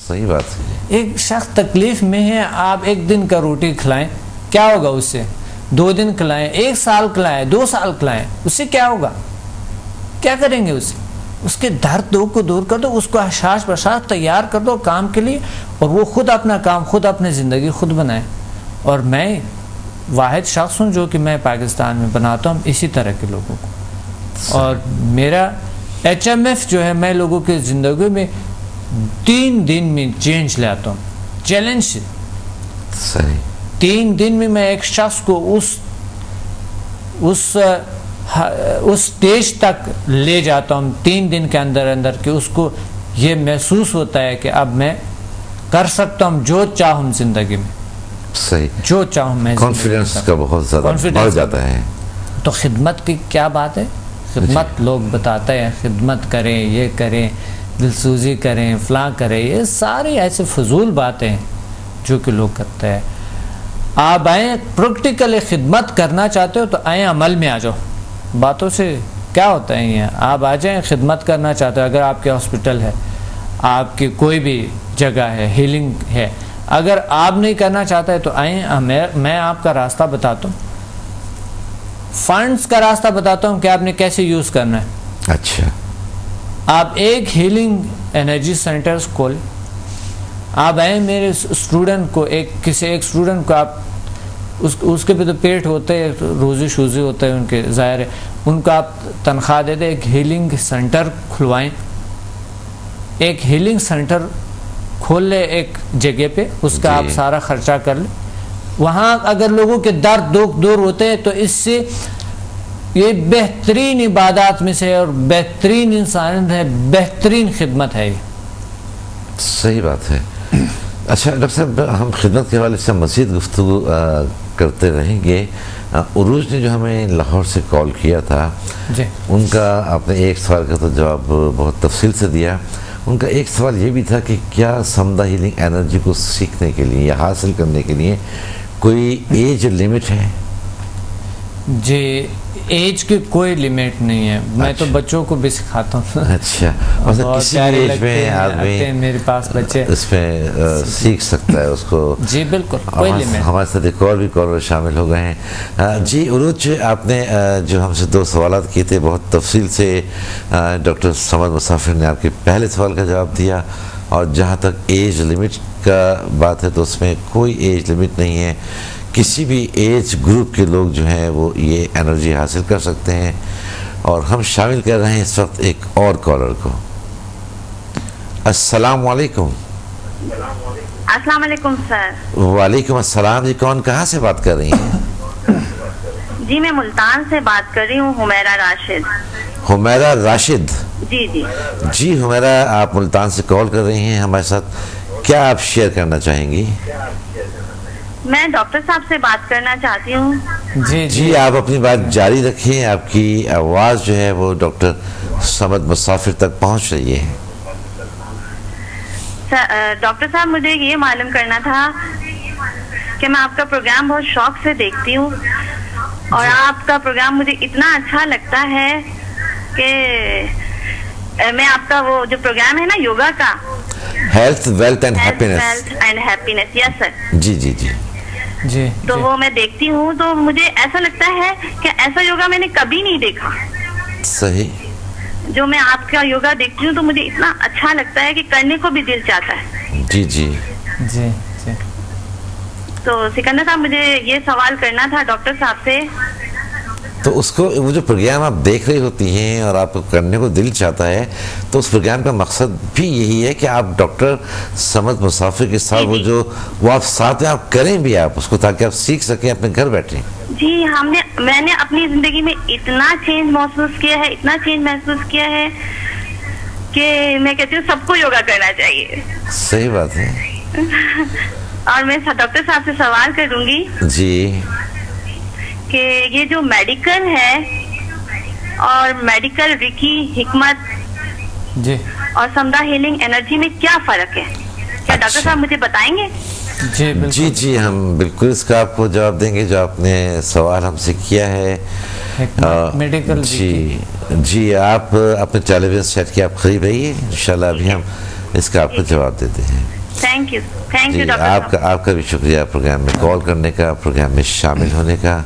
सही बात है। एक शख्स तकलीफ में है, आप एक दिन का रोटी खिलाएं, क्या होगा उससे? 2 दिन खिलाएं, 1 साल खिलाएं, 2 साल खिलाएं, उससे क्या होगा? क्या करेंगे उससे? उसके दर्द को दूर कर दो, उसको एहसास प्रसास तैयार कर दो काम के लिए, और वो खुद अपना काम, खुद अपनी ज़िंदगी खुद बनाए। और मैं वाहिद शख्स हूँ जो कि मैं पाकिस्तान में बनाता हूँ इसी तरह के लोगों को। और मेरा HMF जो है, मैं लोगों की ज़िंदगी में 3 दिन में चेंज लाता हूँ, चैलेंज से। सही। 3 दिन में मैं एक शख्स को उस स्टेज तक ले जाता हूँ 3 दिन के अंदर अंदर, कि उसको ये महसूस होता है कि अब मैं कर सकता हूँ जो चाहूँ जिंदगी में। सही। जो चाहूँ मैं। कॉन्फिडेंस का बहुत ज़्यादा बढ़ जाता है। तो खिदमत की क्या बात है? खिदमत लोग बताते हैं, खिदमत करें, ये करें, दिलसूजी करें, फलां करें, ये सारी ऐसे फजूल बातें हैं जो कि लोग करते हैं। आप आए प्रैक्टिकली खिदमत करना चाहते हो तो आए, अमल में आ जाओ। बातों से क्या होता है? ये आप आ जाएं, खिदमत करना चाहते हो। अगर आपके हॉस्पिटल है, आपकी कोई भी जगह है, हीलिंग है, अगर आप नहीं करना चाहते तो आए, मैं आपका रास्ता बताता हूँ, फंड्स का रास्ता बताता हूँ कि आपने कैसे यूज़ करना है। अच्छा। आप एक हीलिंग एनर्जी सेंटर्स खोल, आप आए, मेरे स्टूडेंट को किसी एक स्टूडेंट को आप उसके पे तो पेट होते हैं, रोज़ी शूज़ी होते हैं उनके, ज़ाहिर है, उनको आप तनख्वाह दे दें, एक हीलिंग सेंटर खुलवाएं, एक हीलिंग सेंटर खोल ले एक जगह पे, उसका आप सारा खर्चा कर ले। वहाँ अगर लोगों के दर्द दुख दूर होते हैं तो इससे ये बेहतरीन इबादत में से और बेहतरीन इंसानियत है, बेहतरीन खिदमत है ये। सही बात है। अच्छा डॉक्टर साहब, हम खिदमत के हवाले से मज़ीद गुफ्तगू करते रहेंगे। उरूज ने जो हमें लाहौर से कॉल किया था जी, उनका आपने एक सवाल का तो जवाब बहुत तफसील से दिया। उनका एक सवाल ये भी था कि क्या समदा हीलिंग एनर्जी को सीखने के लिए या हासिल करने के लिए कोई एज लिमिट है? जी, एज की कोई लिमिट नहीं है। मैं तो बच्चों को भी सिखाता हूँ। अच्छा, मतलब किसी भी एज में आदमी मेरे पास बच्चे इसमें सीख सकता है उसको। जी बिल्कुल, कोई लिमिट। हमारे साथ एक और भी कॉलर शामिल हो गए हैं। जी उरूज, आपने जो हमसे 2 सवाल किए थे बहुत तफसील से डॉक्टर समद मुसाफिर ने आपके पहले सवाल का जवाब दिया, और जहाँ तक एज लिमिट का बात है तो उसमें कोई एज लिमिट नहीं है। किसी भी एज ग्रुप के लोग जो हैं वो ये एनर्जी हासिल कर सकते हैं। और हम शामिल कर रहे हैं इस वक्त एक और कॉलर को। अस्सलाम वालेकुम। अस्सलाम वालेकुम सर। वालेकुम अस्सलाम जी, कौन कहाँ से बात कर रही हैं? जी मैं मुल्तान से बात कर रही हूँ, हुमैरा राशिद। हुमैरा राशिद? जी जी जी हुमैरा, आप मुल्तान से कॉल कर रही हैं हमारे साथ, क्या आप शेयर करना चाहेंगी? मैं डॉक्टर साहब से बात करना चाहती हूँ। जी जी आप अपनी बात जारी रखें, आपकी आवाज़ जो है वो डॉक्टर समद मुसाफिर तक पहुँच रही है। डॉक्टर साहब, मुझे ये मालूम करना था कि मैं आपका प्रोग्राम बहुत शौक से देखती हूँ, और आपका प्रोग्राम मुझे इतना अच्छा लगता है कि मैं आपका वो जो प्रोग्राम है ना योगा का, health wealth and happiness, yes sir. जी जी जी जी, तो वो मैं देखती हूँ तो मुझे ऐसा लगता है कि ऐसा योगा मैंने कभी नहीं देखा। सही। जो मैं आपका योगा देखती हूँ तो मुझे इतना अच्छा लगता है कि करने को भी दिल चाहता है। जी जी जी जी। तो सिकंदर साहब, मुझे ये सवाल करना था डॉक्टर साहब से। तो उसको, वो जो प्रोग्राम आप देख रही होती हैं और आपको करने को दिल चाहता है, तो उस प्रोग्राम का मकसद भी यही है कि आप डॉक्टर समद मुसाफिर के साथ वो आप साथ में आप करें भी आप उसको, ताकि आप सीख सकें अपने घर बैठे। जी, मैंने अपनी जिंदगी में इतना चेंज महसूस किया है, इतना चेंज महसूस किया है कि मैं कहती हूँ सबको योगा करना चाहिए। सही बात है। और मैं डॉक्टर साहब से सवाल करूंगी जी कि ये जो मेडिकल है और मेडिकल रिकी हिकमत जी और समदा हीलिंग एनर्जी में क्या फर्क है, क्या डॉक्टर साहब मुझे बताएंगे? जी बिल्कुल। जी जी, हम बिल्कुल इसका आपको जवाब देंगे जो आपने सवाल हमसे किया है। मेडिकल जी जी, आप अपने टेलीविजन सेट के आप करीब रहिए, इंशाल्लाह अभी हम इसका आपको जवाब देते हैं। Thank you ji, doctor. आपका भी शुक्रिया प्रोग्राम में कॉल करने का, प्रोग्राम में शामिल होने का।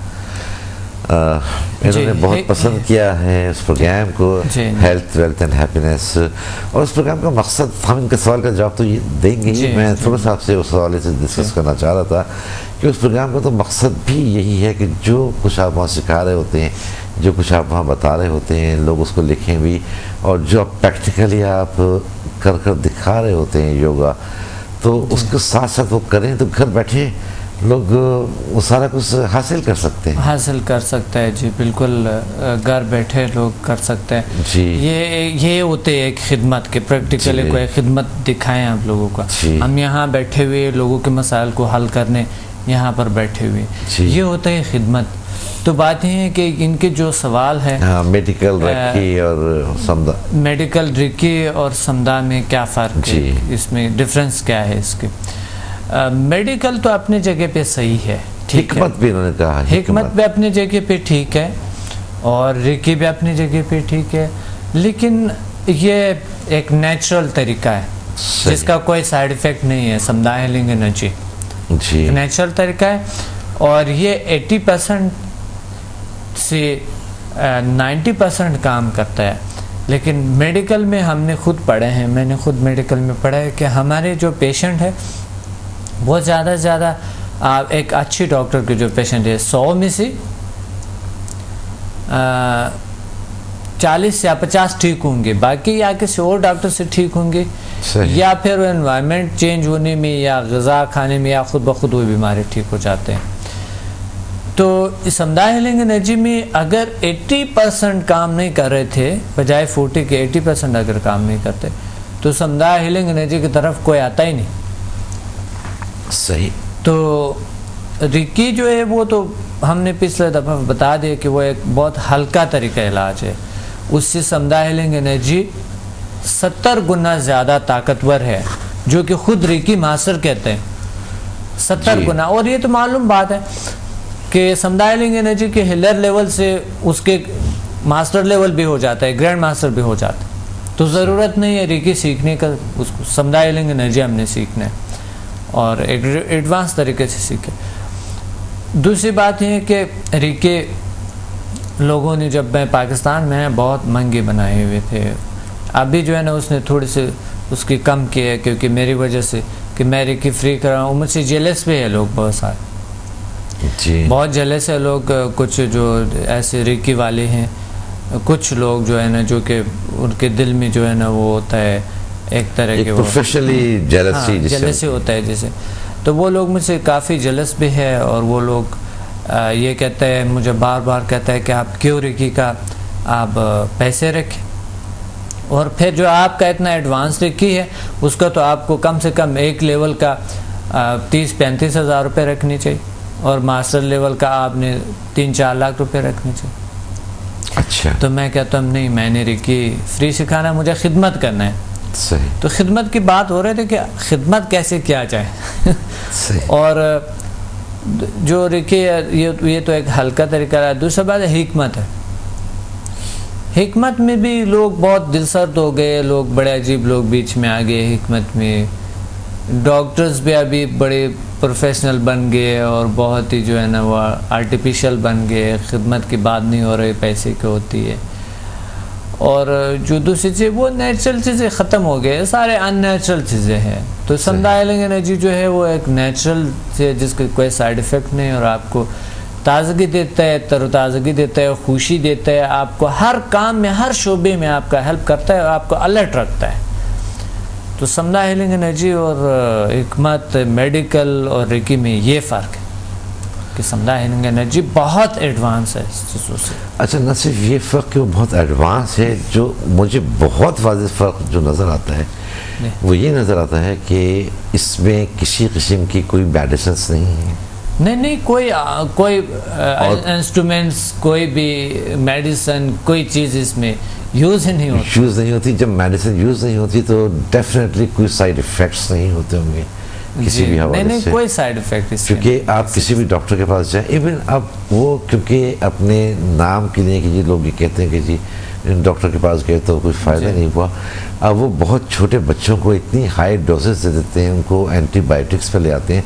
इन्होंने बहुत पसंद किया है उस प्रोग्राम को, हेल्थ वेल्थ एंड हैप्पीनेस। और उस प्रोग्राम का मकसद, हम इनके सवाल का जवाब तो ये देंगे ही। मैं थोड़ा सा आपसे उस हवाले से डिस्कस करना चाह रहा था कि उस प्रोग्राम का तो मकसद भी यही है कि जो कुछ आप वहाँ सिखा रहे होते हैं, जो कुछ आप वहाँ बता रहे होते हैं, लोग उसको लिखें भी, और जो आप प्रैक्टिकली आप कर कर दिखा रहे होते हैं योगा, तो उसके साथ साथ वो करें तो घर बैठे लोग वो सारा कुछ हासिल कर सकते हैं। हासिल कर सकते हैं जी, बिल्कुल घर बैठे लोग कर सकते हैं जी। ये होते हैं एक खिदमत के, प्रैक्टिकली कोई खिदमत दिखाएं आप लोगों को। हम यहाँ बैठे हुए लोगों के मसाइल को हल करने यहाँ पर बैठे हुए, ये होता है खिदमत। तो बात ये है कि इनके जो सवाल है, मेडिकल रिकी और समदा, मेडिकल रिकी और समदा में क्या फ़र्क है, इसमें डिफरेंस क्या है इसके? मेडिकल तो अपनी जगह पे सही है, ठीक है, हिकमत भी उन्होंने कहा, हिकमत भी अपनी जगह पे ठीक है और रिकी भी अपनी जगह पे ठीक है, लेकिन ये एक नेचुरल तरीका है जिसका कोई साइड इफ़ेक्ट नहीं है। समदा हीलिंग एनर्जी जी नेचुरल तरीका है और ये 80% से 90% काम करता है। लेकिन मेडिकल में हमने खुद पढ़े हैं, मैंने खुद मेडिकल में पढ़ा है कि हमारे जो पेशेंट है वो ज़्यादा से ज़्यादा एक अच्छी डॉक्टर के जो पेशेंट है 100 में से 40 या 50 ठीक होंगे, बाकी या किसी और डॉक्टर से ठीक होंगे, या फिर एनवायरनमेंट चेंज होने में या ग़िज़ा खाने में या खुद ब खुद वो बीमारी ठीक हो जाते हैं। तो समदा हीलिंग एनर्जी में अगर 80% काम नहीं कर रहे थे, बजाय 40 के 80% अगर काम नहीं करते, तो समदा हीलिंग एनर्जी की तरफ कोई आता ही नहीं। सही। तो रिकी जो है वो तो हमने पिछले दफ़ा बता दिया कि वो एक बहुत हल्का तरीका इलाज है, उससे समदा हीलिंग एनर्जी 70 गुना ज़्यादा ताकतवर है, जो कि खुद रिकी मास्टर कहते हैं 70 गुना। और ये तो मालूम बात है कि समदा हीलिंग एनर्जी के हीलर लेवल से उसके मास्टर लेवल भी हो जाता है, ग्रैंड मास्टर भी हो जाता है। तो ज़रूरत नहीं है रिकी सीखने का, उसको समदा हीलिंग एनर्जी हमने सीखना है और एक एडवांस तरीके से सीखे। दूसरी बात यह है कि रिकी लोगों ने, जब मैं पाकिस्तान में बहुत महंगे बनाए हुए थे, अभी जो है ना उसने थोड़ी सी उसकी कम की है, क्योंकि मेरी वजह से कि मैं रिकी फ्री कर रहा हूँ। मुझसे जेलस भी है लोग, बहुत सारे जी, बहुत जेलस है लोग। कुछ जो ऐसे रिकी वाले हैं, कुछ लोग जो है ना, जो कि उनके दिल में जो है ना वो होता है एक तरह के प्रोफेशनली जेलसी होता है जैसे, तो वो लोग मुझसे काफ़ी जेलस भी है। और वो लोग ये कहते हैं, मुझे बार बार कहता है कि आप क्यों रिकी का आप पैसे रखें, और फिर जो आपका इतना एडवांस रिकी है उसका तो आपको कम से कम एक लेवल का 30-35 हज़ार रुपये रखनी चाहिए, और मास्टर लेवल का आपने 3-4 लाख रुपए रखने चाहिए। अच्छा। तो मैं कहता हूँ नहीं, मैंने रिकी फ्री सिखाना, मुझे खिदमत करना है। सही। तो खिदमत की बात हो रही थी कि खिदमत कैसे किया जाए। सही। और जो रिकी ये तो एक हल्का तरीका है। दूसरा बात है हिकमत है। हिकमत में भी लोग बहुत दिलसर्द हो गए, लोग बड़े अजीब लोग बीच में आ गए हिकमत में। डॉक्टर्स भी अभी बड़े प्रोफेशनल बन गए और बहुत ही जो है ना वो आर्टिफिशियल बन गए, खिदमत की बात नहीं हो रही, पैसे की होती है। और जो दूसरी चीज़ वो नेचुरल चीज़ें ख़त्म हो गए, सारे अननेचुरल चीज़ें हैं। तो समदा हीलिंग एनर्जी जो है वो एक नेचुरल से, जिसका कोई साइड इफ़ेक्ट नहीं, और आपको ताज़गी देता है, तरोताज़गी देता है, खुशी देता है, आपको हर काम में, हर शोबे में आपका हेल्प करता है और आपको अलर्ट रखता है। तो समदा हीलिंग एनर्जी और हिकमत, मेडिकल और रिकी में ये फ़र्क है कि समदा हीलिंग एनर्जी बहुत एडवांस है इस चीज़ों से। अच्छा, न सिर्फ ये फ़र्क कि वो बहुत एडवांस है, जो मुझे बहुत वाज़ेह फ़र्क जो नज़र आता है वो ये नज़र आता है कि इसमें किसी किस्म की कोई मेडिसिन्स नहीं है। नहीं, कोई इंस्ट्रूमेंट्स, कोई भी मेडिसिन, कोई चीज़ इसमें यूज़ ही नहीं होती। जब मेडिसिन यूज़ नहीं होती तो डेफिनेटली कोई साइड इफ़ेक्ट्स नहीं होते होंगे किसी भी हवाले से। कोई साइड इफ़ेक्ट इसके, क्योंकि आप किसी भी डॉक्टर के पास जाएं, इवन अब वो क्योंकि अपने नाम के लिए कि जी लोग ये कहते हैं कि जी डॉक्टर के पास गए तो कुछ फ़ायदा नहीं हुआ। अब वो बहुत छोटे बच्चों को इतनी हाई डोजेस दे देते हैं, उनको एंटीबायोटिक्स पे ले आते हैं।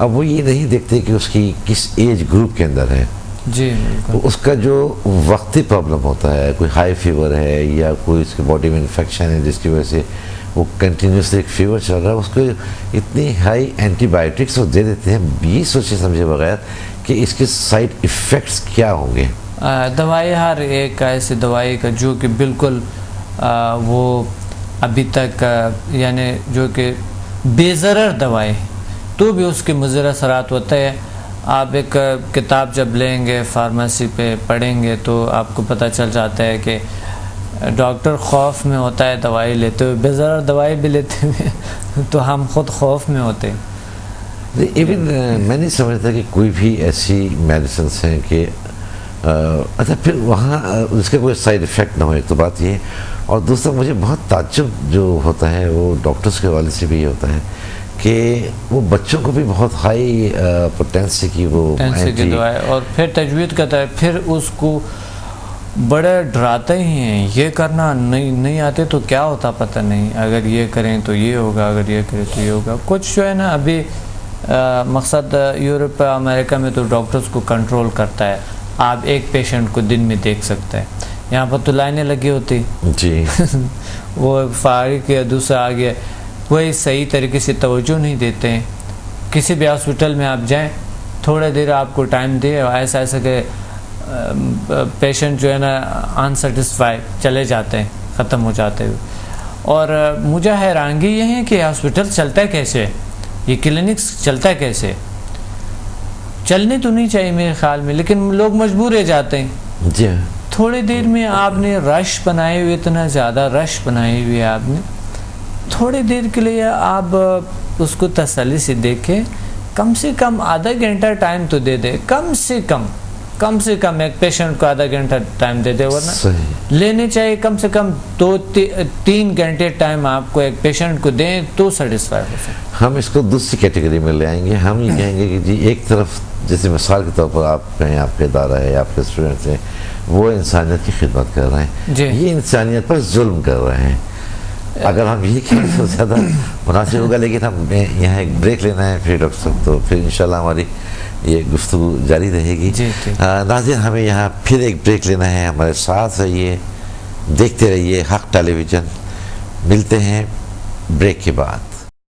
अब वो ये नहीं देखते कि उसकी किस एज ग्रुप के अंदर है जी, तो उसका जो वक्ती प्रॉब्लम होता है, कोई हाई फीवर है या कोई उसके बॉडी में इन्फेक्शन है जिसकी वजह से वो कंटिन्यूसली एक फीवर चल रहा है, उसको इतनी हाई एंटीबायोटिक्स वो दे देते हैं ये सोचे समझे बगैर कि इसके साइड इफ़ेक्ट्स क्या होंगे। दवाई हर एक ऐसी दवाई का जो कि बिल्कुल वो अभी तक यानी जो कि बेज़रर दवाई तो भी उसके मुज़र असरात होते हैं। आप एक किताब जब लेंगे फार्मेसी पे पढ़ेंगे तो आपको पता चल जाता है कि डॉक्टर खौफ में होता है दवाई लेते हुए, बेज़रर दवाई भी लेते हुए तो हम खुद खौफ में होते हैं। इवन मैं नहीं समझता कि कोई भी ऐसी मेडिसिन हैं कि अच्छा फिर वहाँ उसके कोई साइड इफ़ेक्ट ना हो, एक तो बात ये। और दूसरा मुझे बहुत ताज्जुब जो होता है वो डॉक्टर्स के हवाले से भी होता है कि वो बच्चों को भी बहुत हाई पोटेंसी की वो की दवाई और फिर तजवीज़ करता है, फिर उसको बड़े डराते ही हैं, ये करना नहीं आते तो क्या होता पता नहीं, अगर ये करें तो ये होगा, अगर ये करें तो ये होगा। कुछ जो है ना अभी मकसद यूरोप अमेरिका में तो डॉक्टर्स को कंट्रोल करता है, आप एक पेशेंट को दिन में देख सकते हैं। यहाँ पर तो लाइनें लगी होती जी वो फारिग के दूसरा आ गया, वही सही तरीके से तवज्जो नहीं देते हैं। किसी भी हॉस्पिटल में आप जाएं, थोड़ा देर आपको टाइम दे, ऐसा ऐसा कि पेशेंट जो है ना अनसेटिस्फाइड चले जाते हैं, ख़त्म हो जाते हैं। और मुझे हैरानगी ये है कि हॉस्पिटल चलता है कैसे, ये क्लिनिक्स चलता है कैसे। चलने तो नहीं चाहिए मेरे ख्याल में, लेकिन लोग मजबूर हो जाते हैं। जी थोड़ी देर में आपने रश बनाए हुए, इतना ज़्यादा रश बनाए हुए आपने, थोड़ी देर के लिए आप उसको तसल्ली से देखें, कम से कम आधा घंटा टाइम तो दे दे, कम से कम एक पेशेंट को आधा घंटा टाइम दे दे, वरना लेने चाहिए कम से कम 2-3 घंटे टाइम आपको एक पेशेंट को दें तो सेटिस्फाई हो सकते। हम इसको दूसरी कैटेगरी में ले आएंगे। हम ये कहेंगे कि जी एक तरफ जैसे मिसाल के तौर पर आप कहें आपके इदारा है, आपके स्टूडेंट्स हैं, वो इंसानियत की खिदमत कर रहे हैं, ये इंसानियत पर जुल्म कर रहे हैं। अगर हम यही कहें तो ज़्यादा मुनासिब होगा। लेकिन हम यहाँ एक ब्रेक लेना है फिर डॉक्टर साहब, तो फिर इंशाल्लाह हमारी ये गुफ्तगू जारी रहेगी। नाज़रीन हमें यहाँ फिर एक ब्रेक लेना है, हमारे साथ रहिए, देखते रहिए हक़ टेलीविज़न। मिलते हैं ब्रेक के बाद।